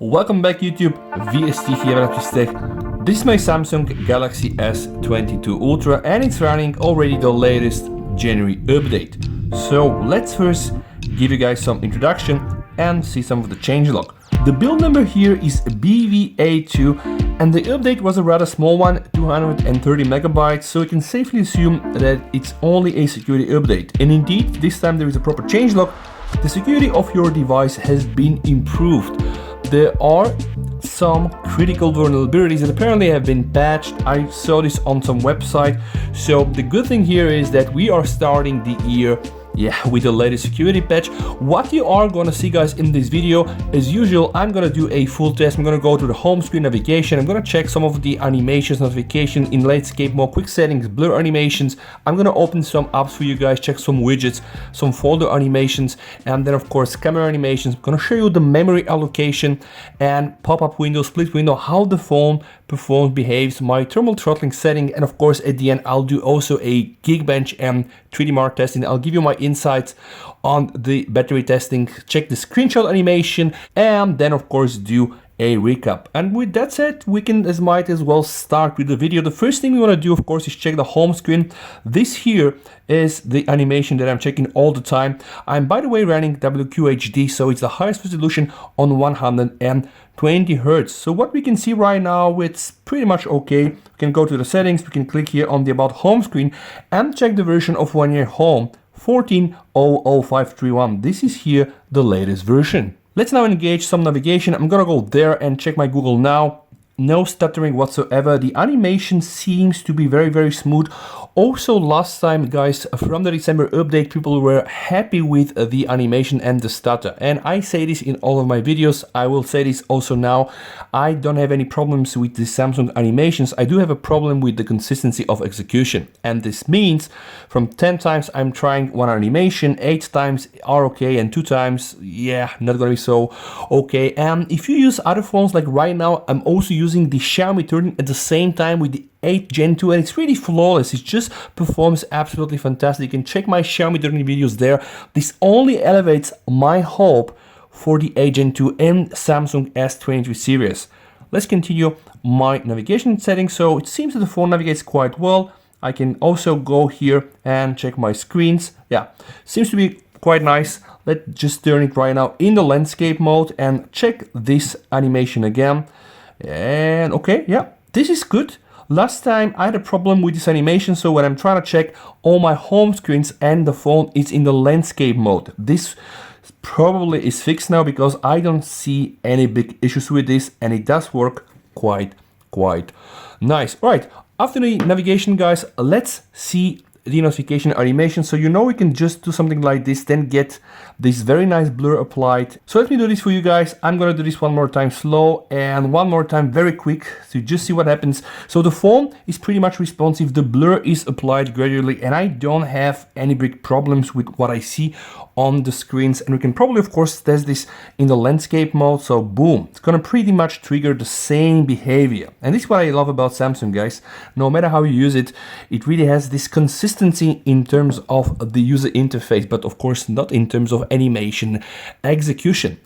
Welcome back YouTube, VST here at Tech. This is my Samsung Galaxy S22 Ultra and it's running already the latest January update. So let's first give you guys some introduction and see some of the changelog. The build number here is BVA2 and the update was a rather small one, 230 megabytes, so you can safely assume that it's only a security update. And indeed, this time there is a proper changelog. The security of your device has been improved. There are some critical vulnerabilities that apparently have been patched. I saw this on some website. So the good thing here is that we are starting the year with the latest security patch. What you are gonna see guys in this video, as usual, I'm gonna do a full test. I'm gonna go to the home screen navigation. I'm gonna check some of the animations, notification in landscape mode, quick settings, blur animations. I'm gonna open some apps for you guys, check some widgets, some folder animations, and then of course camera animations. I'm gonna show you the memory allocation and pop-up window, split window, how the phone performs, behaves, my thermal throttling setting, and of course at the end I'll do also a GeekBench and 3D Mark testing. I'll give you my insights on the battery testing, check the screenshot animation, and then of course do a recap. And with that said, we can might as well start with the video. The first thing we want to do of course is check the home screen. This here is the animation that I'm checking all the time. I'm by the way running WQHD, so it's the highest resolution on 120 Hertz. So what we can see right now, it's pretty much okay. We can go to the settings, we can click here on the about home screen and check the version of One Year Home 14.00531. This is here the latest version. Let's now engage some navigation. I'm gonna go there and check my Google now. No stuttering whatsoever. The animation seems to be very smooth. Also last time guys, from the December update, people were happy with the animation and the stutter. And I say this in all of my videos. I will say this also now. I don't have any problems with the Samsung animations. I do have a problem with the consistency of execution. And this means from 10 times I'm trying one animation, 8 times are okay, and 2 times, not gonna be so okay. And if you use other phones, like right now, I'm also using the Xiaomi 13 at the same time with the 8 Gen 2 and it's really flawless. It just performs absolutely fantastic. You can check my Xiaomi 13 videos there. This only elevates my hope for the 8 Gen 2 and Samsung S22 series. Let's continue my navigation settings. So it seems that the phone navigates quite well. I can also go here and check my screens. Seems to be quite nice. Let's just turn it right now in the landscape mode and check this animation again. And okay, this is good. Last time I had a problem with this animation, so when I'm trying to check all my home screens and the phone is in the landscape mode. This probably is fixed now because I don't see any big issues with this and it does work quite nice. All right, after the navigation guys, let's see the notification animation. So we can just do something like this, then get this very nice blur applied. So let me do this for you guys. I'm gonna do this one more time slow and one more time very quick to just see what happens. So the phone is pretty much responsive, the blur is applied gradually, and I don't have any big problems with what I see on the screens. And we can probably of course test this in the landscape mode. So boom, it's gonna pretty much trigger the same behavior. And this is what I love about Samsung guys. No matter how you use it, it really has this consistency in terms of the user interface, but of course not in terms of animation execution.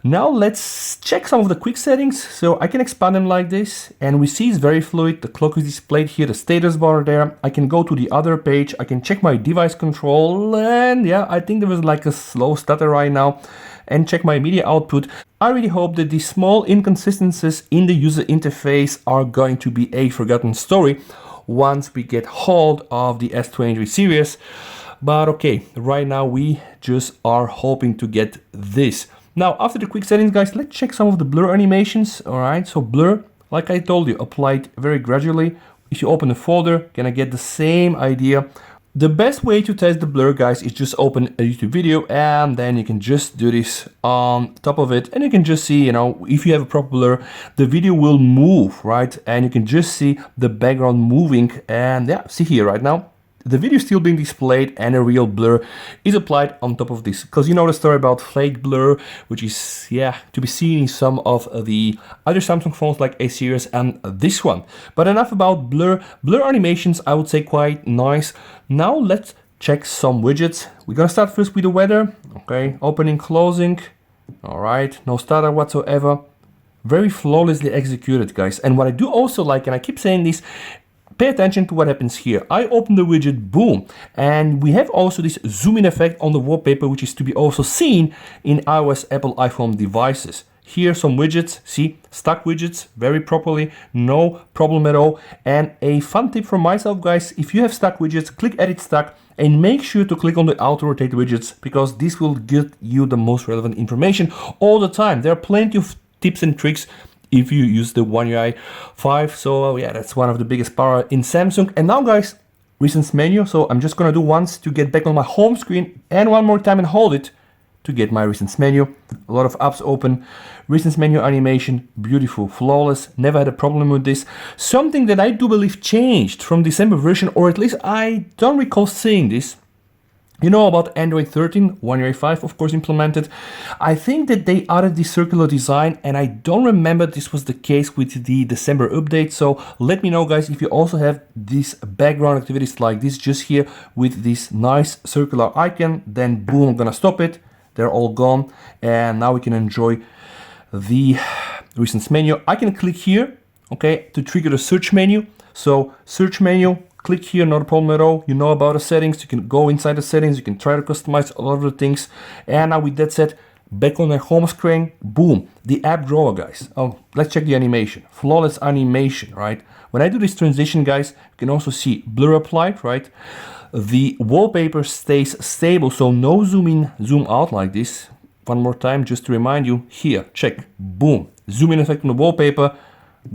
Now let's check some of the quick settings. So I can expand them like this and we see it's very fluid. The clock is displayed here, the status bar there. I can go to the other page. I can check my device control and I think there was like a slow stutter right now, and check my media output. I really hope that these small inconsistencies in the user interface are going to be a forgotten story once we get hold of the S23 series. But okay, right now we just are hoping to get this. Now after the quick settings guys, let's check some of the blur animations. All right, so blur, like I told you, applied very gradually. If you open the folder, gonna get the same idea. The best way to test the blur guys is just open a YouTube video and then you can just do this on top of it and you can just see, if you have a proper blur, the video will move, right? And you can just see the background moving and see here right now. The video is still being displayed and a real blur is applied on top of this. Because you know the story about flake blur, which is, to be seen in some of the other Samsung phones like A series and this one. But enough about blur. Blur animations, I would say quite nice. Now let's check some widgets. We're gonna start first with the weather. Okay, opening, closing. All right, no stutter whatsoever. very flawlessly executed, guys. And what I do also like, and I keep saying this, pay attention to what happens here. I open the widget, boom, and we have also this zoom in effect on the wallpaper, which is to be also seen in iOS, Apple iPhone devices. Here some widgets, see, stuck widgets very properly, no problem at all. And a fun tip from myself, guys, if you have stuck widgets, click edit stuck and make sure to click on the auto rotate widgets, because this will get you the most relevant information all the time. There are plenty of tips and tricks if you use the One UI 5. So yeah, that's one of the biggest power in Samsung. And now, guys, recent menu. So I'm just gonna do once to get back on my home screen and one more time and hold it to get my recent menu. A lot of apps open. Recent menu animation, beautiful, flawless, never had a problem with this. Something that I do believe changed from December version, or at least I don't recall seeing this. You know about Android 13, One UI 5 of course implemented. I think that they added the circular design, and I don't remember this was the case with the December update. So let me know, guys, if you also have these background activities like this just here with this nice circular icon. Then boom, I'm gonna stop it. They're all gone, and now we can enjoy the recent menu. I can click here, okay, to trigger the search menu. So search menu, click here, not a problem at all. You know about the settings. You can go inside the settings. You can try to customize a lot of the things. And now with that said, back on my home screen, boom, the app drawer, guys. Oh, let's check the animation. Flawless animation, right? When I do this transition, guys, you can also see blur applied, right? The wallpaper stays stable, so no zoom in, zoom out like this. One more time, just to remind you, here, check, boom, zoom in effect on the wallpaper,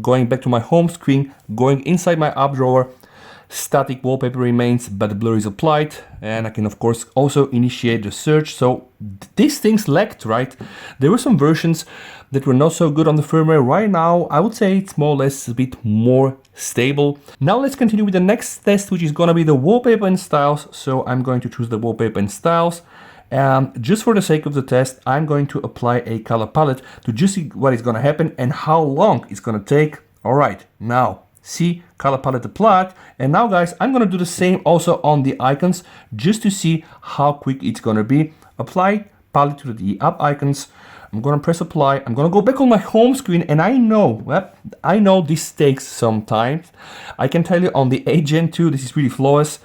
going back to my home screen, going inside my app drawer, static wallpaper remains, but the blur is applied, and I can of course also initiate the search. So these things lacked, right? There were some versions that were not so good on the firmware. Right now, I would say it's more or less a bit more stable. Now let's continue with the next test, which is gonna be the wallpaper and styles. So I'm going to choose the wallpaper and styles. And just for the sake of the test, I'm going to apply a color palette to just see what is going to happen and how long it's going to take. All right, now see, color palette applied. And now, guys, I'm going to do the same also on the icons just to see how quick it's going to be. Apply palette to the app icons. I'm going to press apply. I'm going to go back on my home screen, and I know this takes some time. I can tell you on the 8 Gen 2, this is really flawless.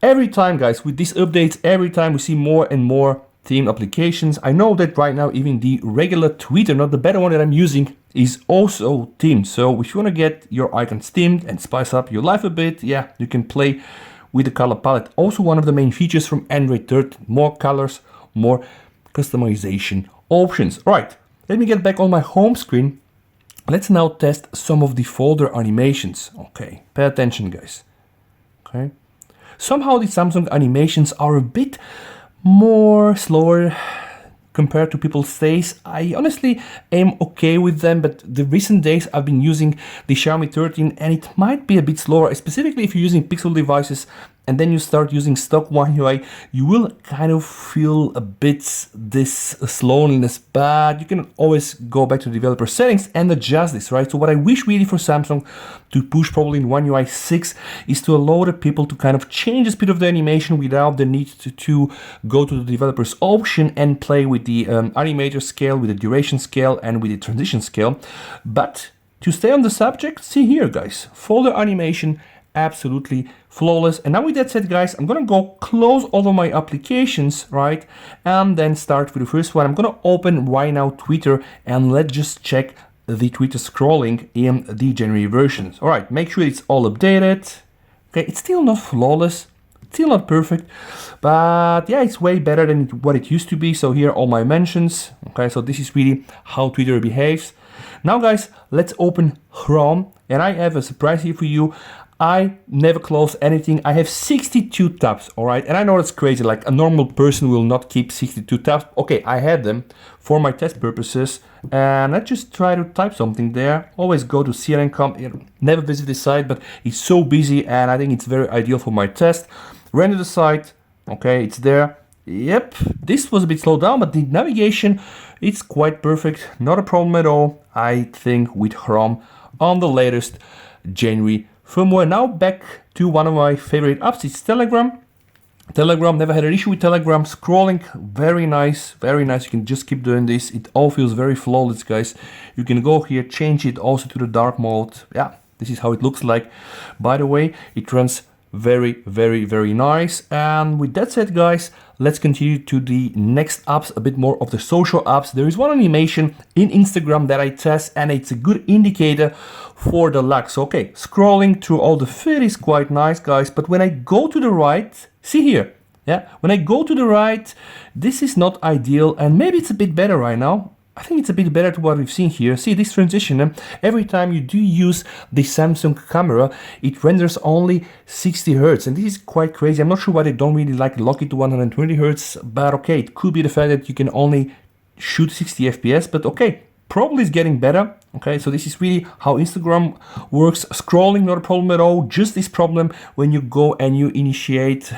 Every time, guys, with these updates, every time we see more and more theme applications. I know that right now even the regular tweeter, not the better one that I'm using, is also themed. So if you want to get your icons themed and spice up your life a bit, yeah, you can play with the color palette. Also one of the main features from Android 13, more colors, more customization options. All right, let me get back on my home screen. Let's now test some of the folder animations. Okay, pay attention, guys. Okay. Somehow the Samsung animations are a bit more slower compared to people's days. I honestly am okay with them, but the recent days I've been using the Xiaomi 13 and it might be a bit slower, specifically if you're using Pixel devices and then you start using stock One UI, you will kind of feel a bit this slowness, but you can always go back to developer settings and adjust this, right? So what I wish really for Samsung to push probably in One UI 6 is to allow the people to kind of change the speed of the animation without the need to go to the developer's option and play with the animator scale, with the duration scale, and with the transition scale. But to stay on the subject, see here, guys, folder animation, absolutely flawless. And now with that said, guys, I'm gonna go close all of my applications, right? And then start with the first one. I'm gonna open right now Twitter, and let's just check the Twitter scrolling in the January versions. All right, make sure it's all updated. Okay, it's still not flawless, still not perfect, but yeah, it's way better than what it used to be. So here are all my mentions. Okay, so this is really how Twitter behaves. Now, guys, let's open Chrome, and I have a surprise here for you. I never close anything. I have 62 tabs, all right? And I know that's crazy, like a normal person will not keep 62 tabs. Okay, I had them for my test purposes, and let's just try to type something there. Always go to CNN.com, never visit this site, but it's so busy, and I think it's very ideal for my test. Render the site, okay, it's there. Yep, this was a bit slowed down, but the navigation, it's quite perfect. Not a problem at all, I think, with Chrome on the latest January firmware. Now back to one of my favorite apps, it's Telegram. Telegram, never had an issue with Telegram. Scrolling, very nice, very nice. You can just keep doing this. It all feels very flawless, guys. You can go here, change it also to the dark mode. Yeah, this is how it looks like. By the way, it runs very, very, very nice. And with that said, guys, let's continue to the next apps, a bit more of the social apps. There is one animation in Instagram that I test, and it's a good indicator for the lag. So, okay, scrolling through all the feed is quite nice, guys. But when I go to the right, see here, yeah, when I go to the right, this is not ideal, and maybe it's a bit better right now. I think it's a bit better to what we've seen here. See this transition, every time you do use the Samsung camera, it renders only 60 Hertz. And this is quite crazy. I'm not sure why they don't really like lock it to 120 Hertz, but okay, it could be the fact that you can only shoot 60 FPS, but okay, probably it's getting better. Okay, so this is really how Instagram works. Scrolling, not a problem at all. Just this problem when you go and you initiate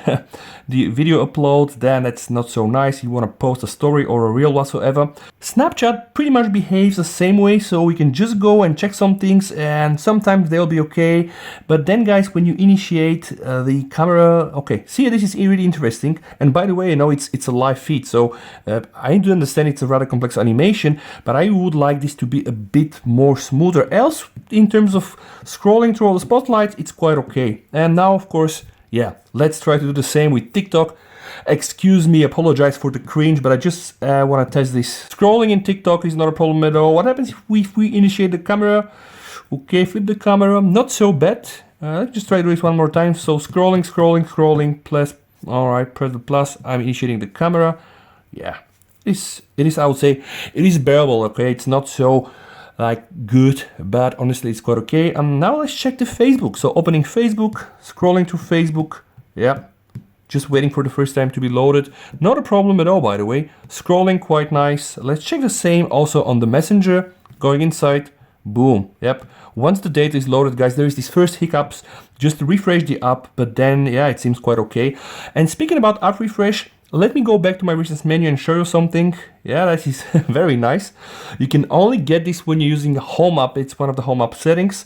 the video upload, then it's not so nice. You want to post a story or a reel whatsoever. Snapchat pretty much behaves the same way, so we can just go and check some things, and sometimes they'll be okay. But then, guys, when you initiate the camera, okay, see, this is really interesting. And by the way, you know, it's a live feed, so I do understand it's a rather complex animation, but I would like this to be a bit more smoother. Else, in terms of scrolling through all the spotlights, it's quite okay. And now, of course, yeah, let's try to do the same with TikTok. Excuse me, apologize for the cringe, but I just want to test this. Scrolling in TikTok is not a problem at all. What happens if we initiate the camera? Okay, flip the camera, not so bad. Let's just try to do this one more time. So scrolling, plus, all right, press the plus. I'm initiating the camera. Yeah, it is, I would say, it is bearable, okay? It's not so like good, but honestly it's quite okay. And now let's check the Facebook. So opening Facebook, scrolling through Facebook, yeah, just waiting for the first time to be loaded. Not a problem at all, by the way. Scrolling, quite nice. Let's check the same also on the Messenger. Going inside, boom, yep. Once the data is loaded, guys, there is these first hiccups. Just refresh the app, but then, yeah, it seems quite okay. And speaking about app refresh, let me go back to my recent menu and show you something. Yeah, that is very nice. You can only get this when you're using the home app. It's one of the home app settings.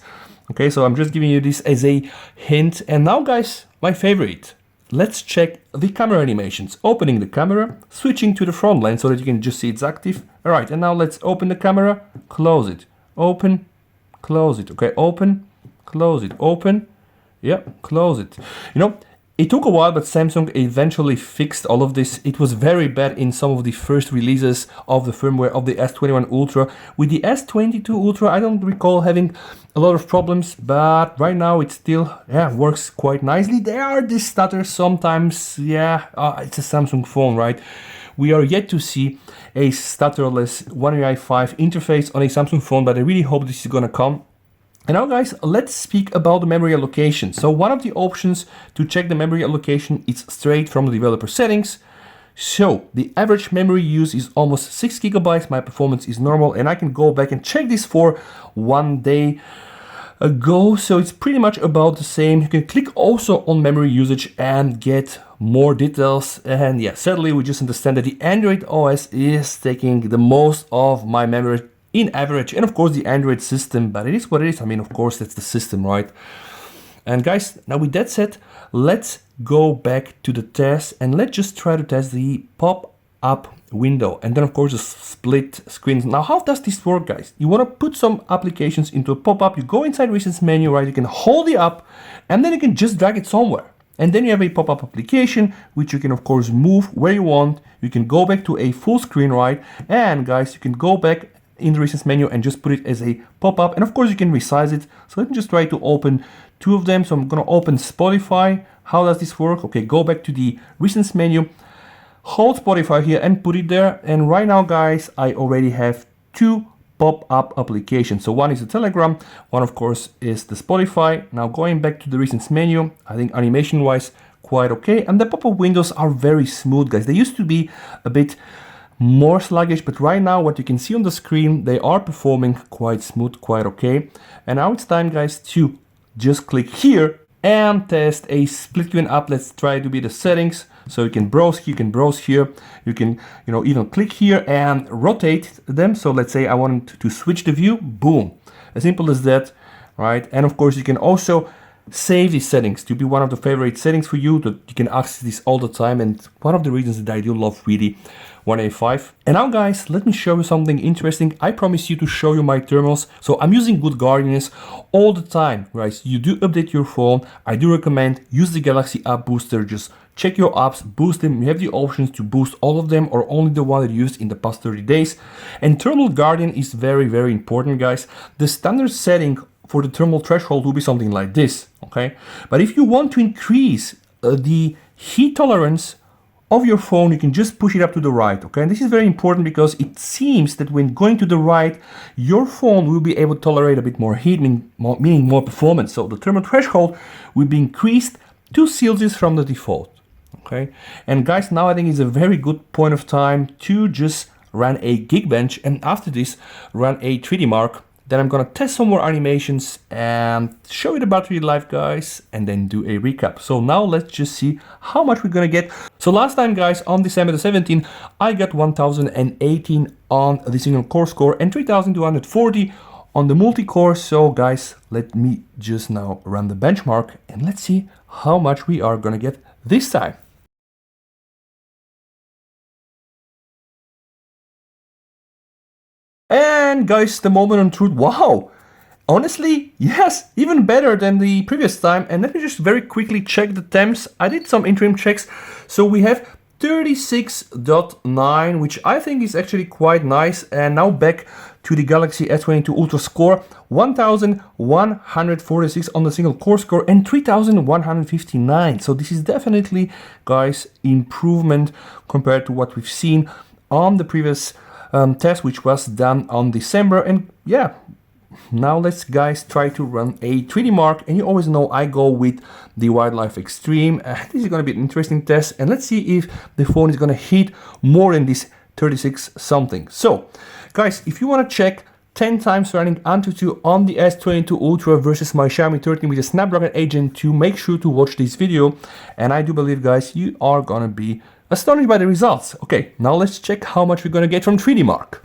Okay, so I'm just giving you this as a hint. And now, guys, my favorite. Let's check the camera animations. Opening the camera, switching to the front line so that you can just see it's active. All right, and now let's open the camera, close it, open, close it. Okay, open, close it, open, yeah, close it. You know, it took a while, but Samsung eventually fixed all of this. It was very bad in some of the first releases of the firmware of the S21 Ultra. With the S22 Ultra, I don't recall having a lot of problems, but right now it still works quite nicely. There are these stutters sometimes. Yeah, it's a Samsung phone, right? We are yet to see a stutterless One UI 5 interface on a Samsung phone, but I really hope this is gonna come. And now, guys, let's speak about the memory allocation. So one of the options to check the memory allocation is straight from the developer settings. So the average memory use is almost 6 gigabytes. My performance is normal, and I can go back and check this for 1 day ago. So it's pretty much about the same. You can click also on memory usage and get more details. And yeah, sadly, we just understand that the Android OS is taking the most of my memory in average, and of course the Android system, but it is what it is. I mean, of course, that's the system, right? And guys, now with that said, let's go back to the test and let's just try to test the pop-up window, and then of course the split screens. Now, how does this work, guys? You want to put some applications into a pop-up, you go inside recent menu, right? You can hold it up and then you can just drag it somewhere. And then you have a pop-up application, which you can of course move where you want. You can go back to a full screen, right? And guys, you can go back in the recent menu and just put it as a pop-up, and of course you can resize it. So let me just try to open 2 of them. So I'm gonna open Spotify. How does this work? Okay, go back to the recent menu, hold Spotify here and put it there. And right now, guys, I already have 2 pop-up applications. So one is the Telegram, one of course is the Spotify. Now going back to the recent menu, I think animation wise quite okay, and the pop-up windows are very smooth, guys. They used to be a bit more sluggish, but right now what you can see on the screen, they are performing quite smooth, quite okay. And now it's time, guys, to just click here and test a split screen app. Let's try to be the settings. So you can browse here, you can even click here and rotate them. So let's say I want to switch the view, boom, as simple as that, right? And of course you can also save these settings to be one of the favorite settings for you, that you can access this all the time, and one of the reasons that I do love really 185. And now guys, let me show you something interesting. I promise you to show you my thermals. So I'm using good guardians all the time, guys. You do update your phone. I do recommend use the Galaxy app booster. Just check your apps, boost them. You have the options to boost all of them or only the one that you used in the past 30 days. And thermal guardian is very, very important, guys. The standard setting for the thermal threshold will be something like this, okay? But if you want to increase the heat tolerance of your phone, you can just push it up to the right, okay? And this is very important because it seems that when going to the right, your phone will be able to tolerate a bit more heat, meaning more performance. So the thermal threshold will be increased 2 Celsius from the default, okay? And guys, now I think is a very good point of time to just run a GeekBench, and after this, run a 3D Mark. Then I'm gonna test some more animations and show you the battery life, guys, and then do a recap. So now let's just see how much we're gonna get. So last time, guys, on December the 17th, I got 1018 on the single core score and 3240 on the multi-core. So guys, let me just now run the benchmark and let's see how much we are gonna get this time. And guys, the moment of truth, wow, honestly, yes, even better than the previous time. And let me just very quickly check the temps. I did some interim checks. So we have 36.9, which I think is actually quite nice. And now back to the Galaxy S22 Ultra score, 1146 on the single core score and 3159. So this is definitely, guys, improvement compared to what we've seen on the previous test, which was done on December. And yeah, now let's guys try to run a 3D Mark, and you always know I go with the Wildlife Extreme. This is going to be an interesting test, and let's see if the phone is going to heat more than this 36 something. So guys, if you want to check 10 times running Antutu on the S22 Ultra versus my Xiaomi 13 with a Snapdragon 8 Gen 2, make sure to watch this video, and I do believe, guys, you are gonna be astonished by the results. Okay, now let's check how much we're gonna get from 3D Mark.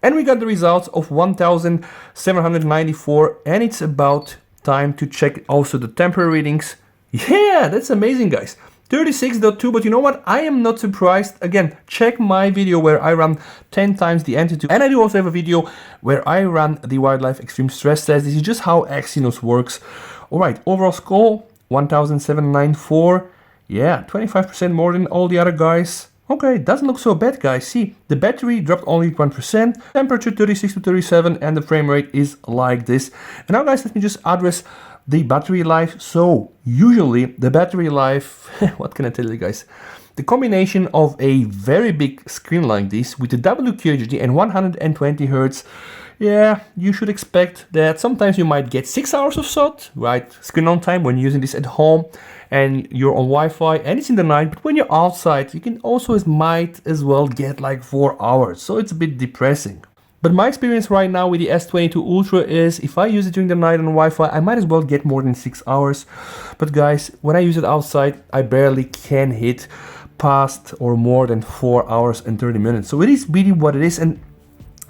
And we got the results of 1794, and it's about time to check also the temporary readings. Yeah, that's amazing, guys. 36.2, but you know what? I am not surprised. Again, check my video where I run 10 times the Antutu. And I do also have a video where I run the Wildlife Extreme stress test. This is just how Exynos works. All right, overall score, 1794. Yeah, 25% more than all the other guys. Okay, doesn't look so bad, guys. See, the battery dropped only 1%, temperature 36 to 37, and the frame rate is like this. And now, guys, let me just address the battery life. So usually the battery life, what can I tell you, guys? The combination of a very big screen like this with the WQHD and 120 Hz, yeah, you should expect that sometimes you might get 6 hours of SOT, right? Screen on time when you're using this at home and you're on Wi-Fi and it's in the night. But when you're outside, you can also might as well get like 4 hours. So it's a bit depressing. But my experience right now with the S22 Ultra is if I use it during the night on Wi-Fi, I might as well get more than 6 hours. But guys, when I use it outside, I barely can hit past or more than 4 hours and 30 minutes. So it is really what it is. And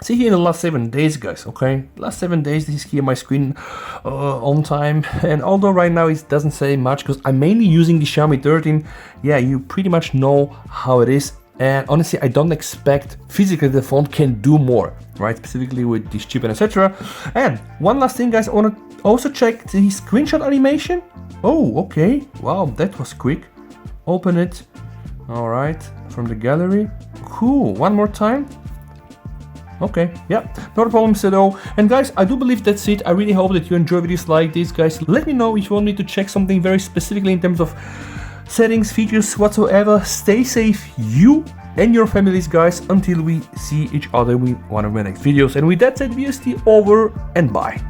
see here in the last 7 days, guys, okay? Last 7 days, this is here my screen on time. And although right now it doesn't say much because I'm mainly using the Xiaomi 13, yeah, you pretty much know how it is. And honestly, I don't expect physically the phone can do more, right? Specifically with this chip and etc. And one last thing, guys, I want to also check the screenshot animation. Oh, okay. Wow, that was quick. Open it. All right, from the gallery. Cool. One more time. Okay, yeah, not a problem at all. And guys, I do believe that's it. I really hope that you enjoy videos like this, guys. Let me know if you want me to check something very specifically in terms of settings, features, whatsoever. Stay safe, you and your families, guys, until we see each other with one of my next videos. And with that said, VST over and bye.